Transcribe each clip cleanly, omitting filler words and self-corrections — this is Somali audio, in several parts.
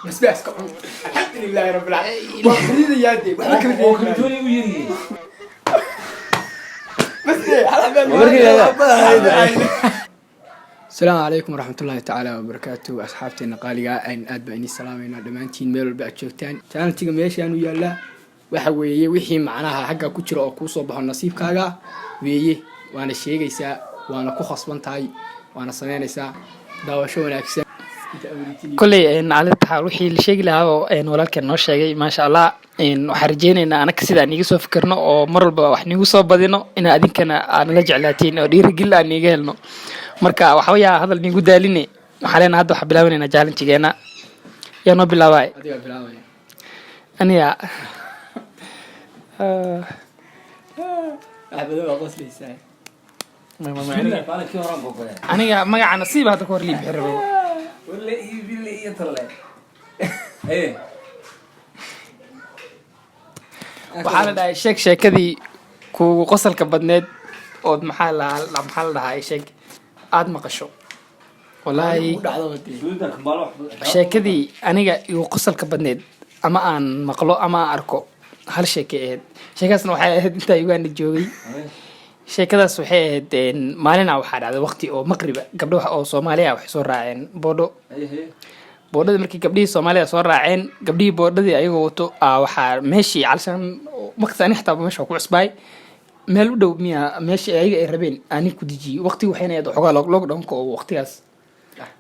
بس الحمد لله رب العالمين وخلينا يادي وكلتوني ويري بس السلام عليكم ورحمة الله تعالى وبركاته أصحابتي النقالية أن أدبني السلامين دمانتين ميل البعشوكتان كان تيجي ماشي أنا ويلا وحوي وحي معناها حاجة كتير أو كوسو بهالنصيب كاجا ويه وأنا شيء جيسا وأنا كوخص بنتاي وأنا صنعني سا داوشون أكسا كل إن على التحروحي الشيء اللي هو إن ولكن نوش شيء ما شاء الله إن حرجين إن أنا كسيد أني جسوا فكرنا أو مر وحني جسوا بدينا إن أدين كان أنا لجع لاتين أو دير جل أني جهلنا مركا وحويا هذا اللي نقول داليني حاليا هذا حب لاوين أنا جالن تجينا يا نو بلاواي أنا يا أبدا وقصلي ساي أنا يا ما عن نصيب هذا كور لي بحربه ولا إيه يطلع إيه waxaa la dhahay sheekadii ku qosolka badneed oo maxaa la dhahay aad maqasho wallahi sheekadii aniga igu qosolka badneed ama aan maqlo ama aan arko hal sheekadeed sheekadaasna waxay ahayd inta Uganda joogay sheekadaas waxay ahayd maalina waxaa dhacday waqti oo maqriba gabdhaha oo Soomaaliya waxay soo raaceen boodada markii gabdhihii Soomaaliya soo raaceen gabdhihii boodadii ayagoo wato waxaa meeshii calshan maqsani xataa meesha ku cusbay meel u dhow miya meeshii ayaga ay rabeen aan ku diji waqti waxayna aad xogaa lockdown ko waqtigaas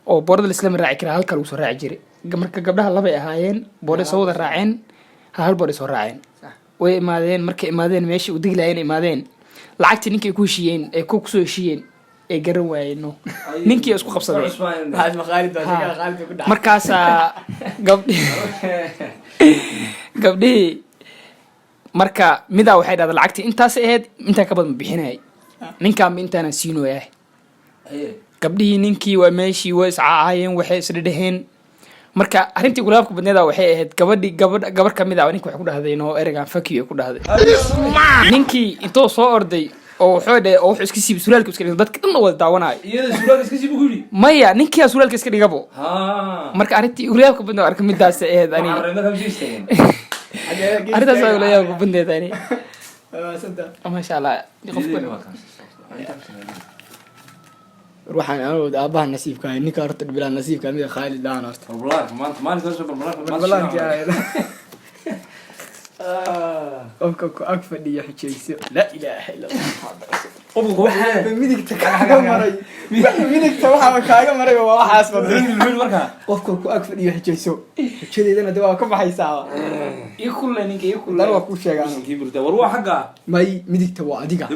oo boodada la isla raaci kara halka lagu soo raaci jiray marka gabdhaha laba ay ahaayeen boodada soo wada raaceen hal boodada soo raaceen way imaadeen markay imaadeen meeshii u diglayeen imaadeen lacagtii ninkay ku heshiyeen ay ku soo heshiyeen ee garan waayeen ninkii isku qabsaday هذا مخالد بس خالد كده markaas gabdhii marka midaa waxay dhahday lacagtii intaas ahayd inta ka badan bixinay ninkaan intaana siinoyaa gabdhii ninkii waa meeshii way iscaayeen waxay isdhadheen marka arintii gulaabka badneeda waxay ahayd gabar kamid ah ninka wax ku dhahday inoo eregan fakiyo ku dhahday ninkii intoo soo orday oo wuxuu dhahay oo wuxuu iska siib suraalka iska dhigay dadka dhan wada daawanay iyada suraalka iska siib ugu yiri maya ninkii suraalka iska dhigabo marka arintii gulaabka badneeda arka midaas ahayd ani arintaas ay gulaabka badneeda ani ma sha Allah waxaan aad aabaha nasiibka ninka horta bilaa nasiibka mid Khalid daan horta والله ما نقدر qofka ku ag fadhiyo xijayso la ilaaha illa Allah waxa midigta kaaga maray midigta waxa kaaga maray waa waxaas مين marka qofka ku ag fadhiyo xijayso xijadeedana waa ka baxaysaa ikula waa ku sheegaan kiburta war waa xaga may midigta waa adiga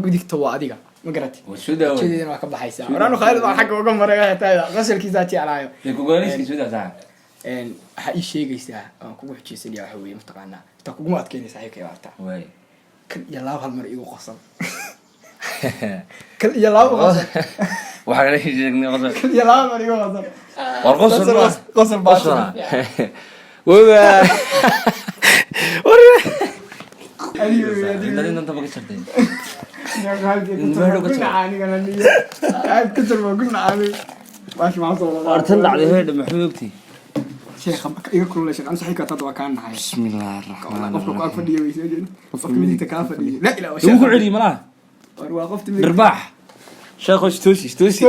midigta waa adiga ma garatay wasuuda xijadeedana waa ka baxaysaa waraanu Khalid waa xaga uga maray xitaa qasalkiisa jeclaayo ku gooniski suuda taa waxa ii sheegaysaa aan kugu xijaysanaya waxa weeye mutaqaana inta kugu adkeynaysaa ay ka yaarta way kan iyo laba hal mar igu qosol kan iyo laba qosol waxa la sheegnay qosol kan iyo laba mar igu qosol war qosol baasha wada adiga inta baga sartay يا غالي كنت عاني انا كنت بقول عاني ماشي مع صوره ارتل على هذا محبوبتي شيخ ايغا كل شيء انا صحيح تطوع كان معي بسم الله الرحمن الرحيم وقف فدي ويسجن وقف مدي تكافدي لا لا شو علي ملا وقفت رباح شيخ اشتوسي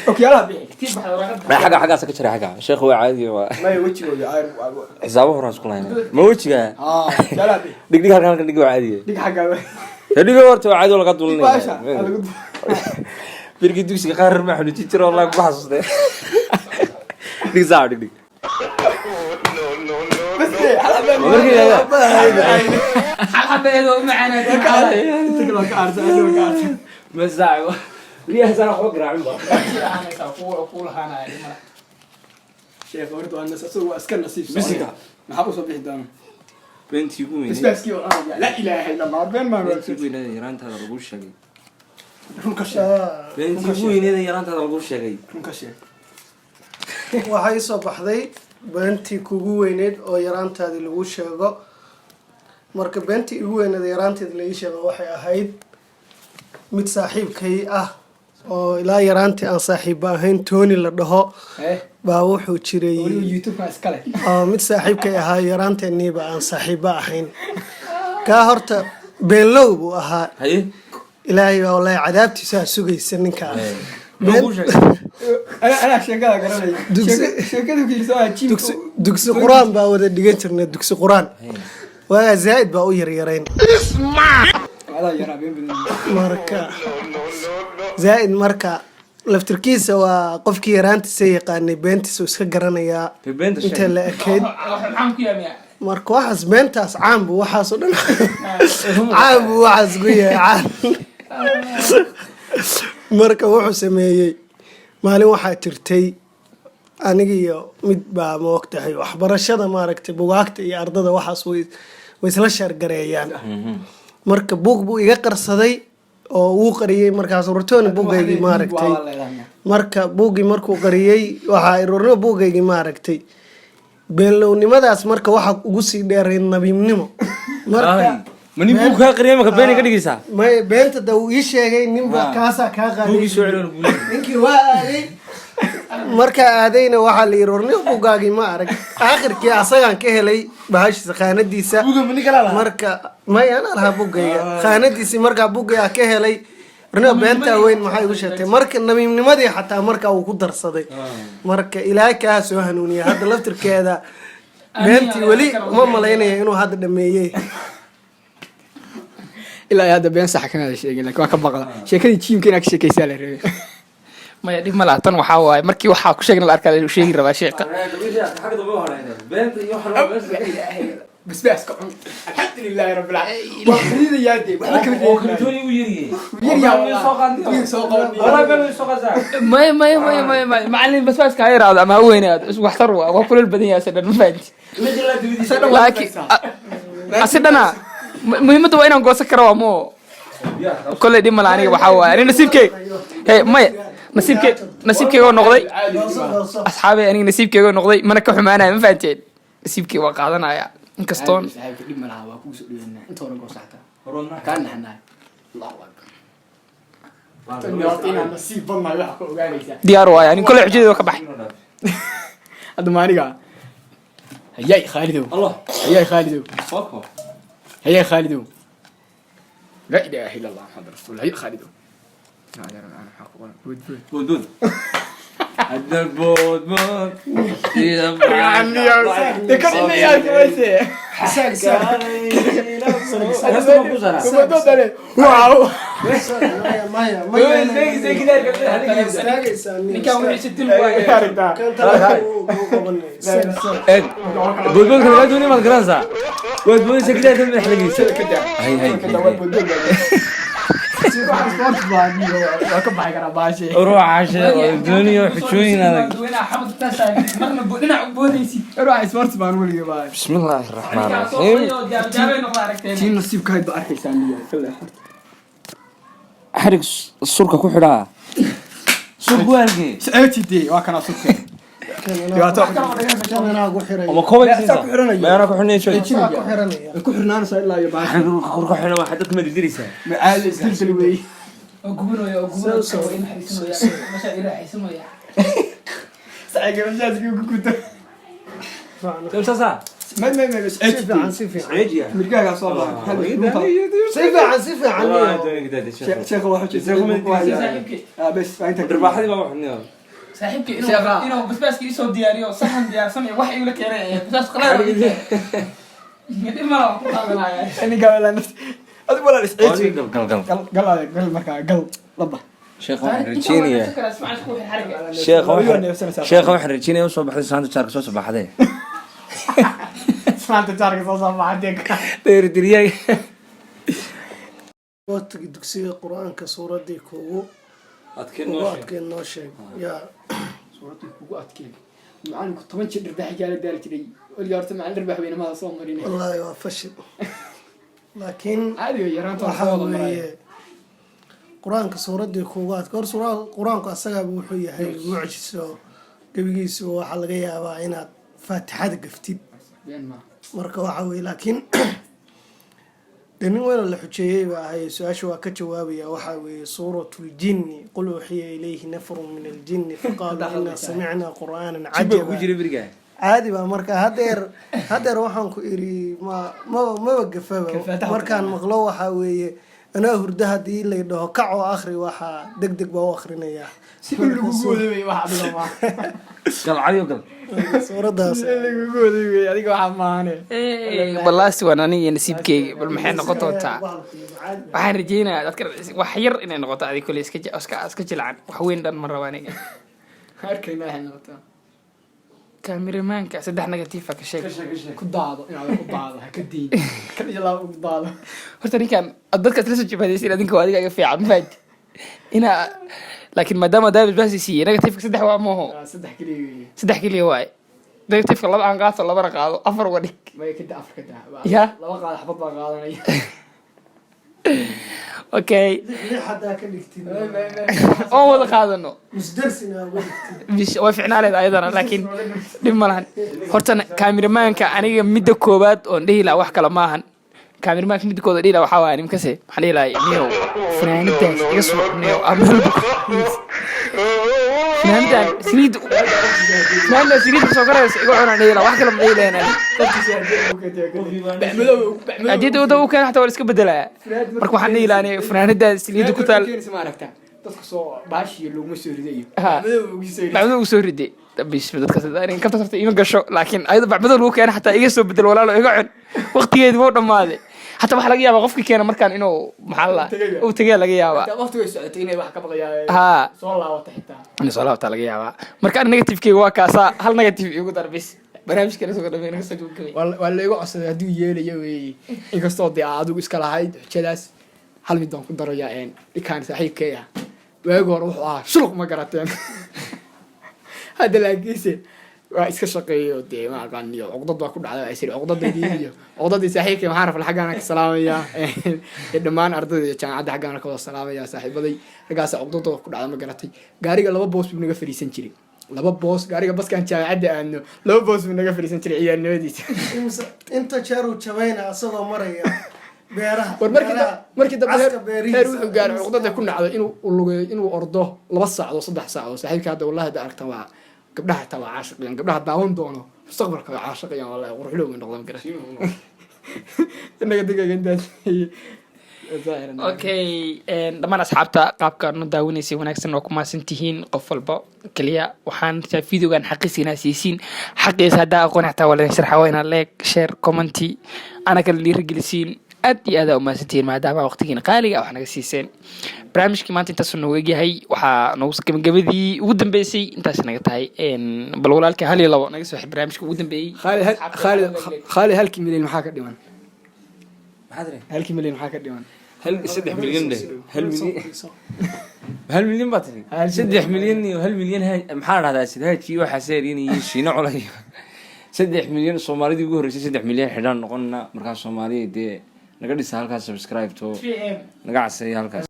اوكي يلا بيع كثير حاجه سكتشري حاجه شيخ هو عادي ما وجهه عارف حسابه راس كلنا ما وجهه يلا بيع دق halkan dig caadi دق حاجه digo horta caadi laga dulnay birgi dugsiga qaar ma xunti jiro wallahi ku xasuustay dig zaad dig حبيته معنا انت كلو كارت مزاعو ليه زرع حق راعي انا اقول انا شيخ ورد انا سوى اسكن نصيب مسكه ما حبوا صبح دام بنتي قومي بس كيو لا اله الا الله بين ما بنتي قومي يرانتا lagu sheegay runka sheeg beentii guuynada yaraanta lagu sheegay runka sheeg waxay soo baxday beentii kugu weyneed oo yaraantaadii lagu sheego marka beentii ugu weyneed yaraanteed la ii sheego waxay ahayd mid saaxiibkay ah oo ilaa yaraantii aan saaxiiba ahayn Tony la dhaho baa wuxuu jiray YouTube iskale oo mid saaxiibkay ahaa yaraanteeniiba aan saaxiiba ahayn ka horta beenlow buu ahaa ilaahay wallahi cadaabtiisa sugaysa ninka أنا شجع قرني شجع كيسوا أجيب dugsi quraan baa wada dhigan jirnay dugsi quraan waa zaid baa u yaryareen هذا يا ربي marka zaid marka laftirkiisa waa qofkii yaraantiisa yaqaanay beentiisa iska garanayaa inta la ekeyd marka waxaas beentaas caan buu waxaas oo dhan caan buu waxaas ku yahay marka wuxuu sameeyey maalin waxaa jirtay aniga iyo mid baa moogtahay waxbarashada maaragtay bugaagta iyo ardada waxaas way isla sheergareeyaan marka buug buu iga qarsaday oo uu qariyay markaas rurtooni buugaygii maaragtay marka buugii markuu qariyay waxaa irorno buugaygii maaragtay beenlownimadaas marka waxa ugu sii dheeray nabiibnimo marka mani buug ka qariyay marka been ka dhigaysaa may beenta da uu ii sheegay ninba kaasa ka qaaday buugii soo celin buulay ninkii waa aaday marka aadayna waxaa la irorno buugaagii ma arag aakhirkii asagaan ka helay bahashiisa khaanadiisa marka may ana lahaa buugayga khaanadiisii markaa buugayga ka helay runa beenta weyn maxay ugu sheegtay marka nabiibnimadii xataa marka uu ku darsaday marka ilaahay ka soo hanuuniya hadda laftirkeeda beentii wali uma maleynaya inuu hadda dhameeyay ilaa hadda been sax kana sheegin laakiin waa ka baqda sheekadii jiimka inaad ka sheekaysaa la rabay maya dhib ma laha tan waxaa waaye markii waxaa ku sheegna la arkaa la sheegi rabaa sheeqa بس كعون الحمد لله رب العالمين وخلينا يا دي وكنتوني ويري maya macalin basbaaska ha yaraado ama ha weynaado is waxtar waa kulal badan yahay asidhan ma fahanti laakiin asidhana muhiimadda waa inaan goosan karo waa moo kolley dhib mala aniga waxaa waaye ani nasiibkeyga maya nasiibkeyga noqday asxaabey aniga nasiibkeyga noqday mana ka xumaanaya ma fahanteen nasiibkeyga waa qaadanaya inkastoon diyaar waaye anin kolley xujadeeda ka baxay hadda maaniga hayay khaalidow hayay khaalidow hayay khaalidow لا إله إلا الله محمد رسول الله هي خالد بود هذا بود ذكرني يا كويسة واو بود كذا دوني ما تقرأنسا بود سكتة تم حلقيسة هاي روح عشاء الدنيا حشوين هذا بسم الله الرحمن الرحيم تين نصيبك هاي بأرحي سامية حرق السرقة كحرة سرق وارجي سألتي دي واكنا سكر وما كوبك ما أنا كحرني شوي كحرنا نسأل الله يبارك كحرنا واحد ما تدريسه معالي سلسل وي سعيك مجازك وكنت سا ما بس سعيد يا مرقاق صار سيفي عن شيخ واحد بس انت رباح هذه ما وحنا saaxiibkii inuu basbaaska ii soo diyaariyo saxan diyaarsanay wax iula keenay basbaas qalaad dhib ma laha ku qaadanaya ani gaala nafsi adi wala isciid gal marka gal laba sheekh waxaan rajeenayaa usoo baxday saanta jaarka soo baxday saanta jaarka soo baxday deerdiriyay waqtiga dugsiga quraanka suuradii kuugu adkeen noo sheeg yaa suuradii kuugu adkeen macalinku 10 jir dhirbax gaala daal jiray wali horta macalin dhirbax weyn ma soo marin wallahi waa fashil laakiin caadi yaraanta waxa weeye quraanka suuradii kuugu adkeen quraanku asaga wuxuu yahay mucjiso gabigiisu waxa laga yaabaa inaad faatixada gaftid marka waxa weeye laakiin dee nin weynoo la xujeeyey baa ahay su-aasha waa ka jawaabaya waxaa weeye suuratu ljinni qul uxiya ilayhi nafrun min aljinni faqaaluu inaa samicnaa qur'aanan jibba ku cajaba jira berigaa caadi baa marka hadeer waxaan ku iri maba gafaba markaan maqlo waxaa weeye anaa hurdo haddii lay dhaho kac oo akri waxaa deg deg baa u akrinayaa si lagu goodamay wax adiga ma gal caliyo gal suuradaas lagu goodamay adiga waxa maahane balaasti waan aniga nasiibkeyga bal maxay noqon doontaa waxaan rajeynayaa dadka wax yar inay noqoto adiga kole iska jilcan wax weyn dhan ma rabo aniga arkayna waxay noqotaa kaamiramanka 3 negatiifa ka sheeg ku daado inaad ku daado ha ka diin kan iyo laba ku daado horta ninkan dadka isla soo jabadaysiin adinka waa adiga fiican maad ina laakiin maadaama daabis baasi siiyay negatiifka 3 waa mooho 3 kaliya waay negatiifka 2 aan qaato 2 qaado 4 uga dhig may ka daa afka daa ya laba qaad xabad baa qaadanaya okay hadaa ka dhigtin oo wada qaadano musdarsina uga dhigtin way ficnaaleed ayadana laakiin dhib ma lahan horta kaamiramanka aniga midda koowaad oon dhihi lahaa wax kale maahan kaamiramanka midda koowaad dhihi lahaa waxaa waaya nimkase waxaan dhihi lahaa niyow fanaanadaas iga soo niyow ameelba fanaanadan saliid soo garaysa iga cunaan dhihi lahaa wax kale ma dhihi lahayn hadii uu keena xataa waa iska bedelaya marka waxaan dhihi lahaa fanaanadan saliid ku taal dadka soo baashiyo laguma soo ridayo bacmado ugu soo riday bismi dadka sidaan ka tartay ima gasho laakiin ayada bacmado lagu keena xataa iga soo bedel walaalo iga cun waqtigeedii wuu dhamaaday حتى waxa laga yaabaa qofkii keena markaan inuu maxaa la uu tagay laga yaabaa waqti way socotay inay wax ka baqayaan ha soo laabata xitaa in soo laabata laga yaabaa marka negative-keyga waa kaasa hal negative igu darbis barnaamijkeena soo dhameeyay naga soo gudbay waa la igu codsaday haduu yeelayo weey inkastoo dee adigu iska lahayd xujadaas hal mid baan ku darayaa dhikaan saaxiibkeeya waagu hore wuxuu ahaa shuluq ma garateen hadda laakiinse waa iska shaqeeyo dee ma aqaaniyo cugdad baa ku dhacday isir cugdadii iyo cugdadii saaxiibkay maxaan rafal xagana ka salaamaya dhammaan ardayda jaamacadda xagana ka wada salaamaya saaxiibaday ragaas cugdadooda ku dhacday ma garatay gaariga laba boos buu naga fariisan jiray laba boos gaariga baskan jaamacadda aadno laba boos buu naga fariisan jiray ciyaarnimadiisa inta jeer uu jabayna asagoo maraya beeraha markii dambe heer wuxuu gaaray cugdada ku dhacday inuu ordo 2 saacadood 3 saacadood saaxiibka hadda wallahi da aragtan waa gabdhaha taa waa caashiqayaan gabdhaha daawan doono mustaqbalka waa caashiqayaan wallahi quruxloo weyn noqdaan garan inaga digaga intaas okay dhammaan asxaabta qaabka nu daawanaysay wanaagsan oo ku maasantihiin qof walba kaliya waxaan taa videogan xaqiisina siisiin xaqiisa hadaa aqoon xataa wala sharxa wayna like share comment ana kala dhiirigelisiin aad iyo aad u maasantiin maadaama waqtigiina qaaliga wax naga siiseen barnaamijkii maanta intaas noo eegyahay waxaa noogu gabagabadii ugu dambeysay intaas naga tahay bal walaalkii hal iyo labo naga soo xir barnaamijka ugu dambeeyay Khalid halkii milyan maxaa ka dhiman maxaad halkii milyan maxaa ka dhiman hal 3 milyan de hal milyan baad tiri 3 milyan iyo 1 milyan maxaa dhahdaa sidaaji waxa seerin iyo shiina culay 3 milyan Soomaalida ugu horeysay 3 milyan xidhan noqonna marka Soomaaliyeed naga dhisa halkaas subscribe to naga casay halkaas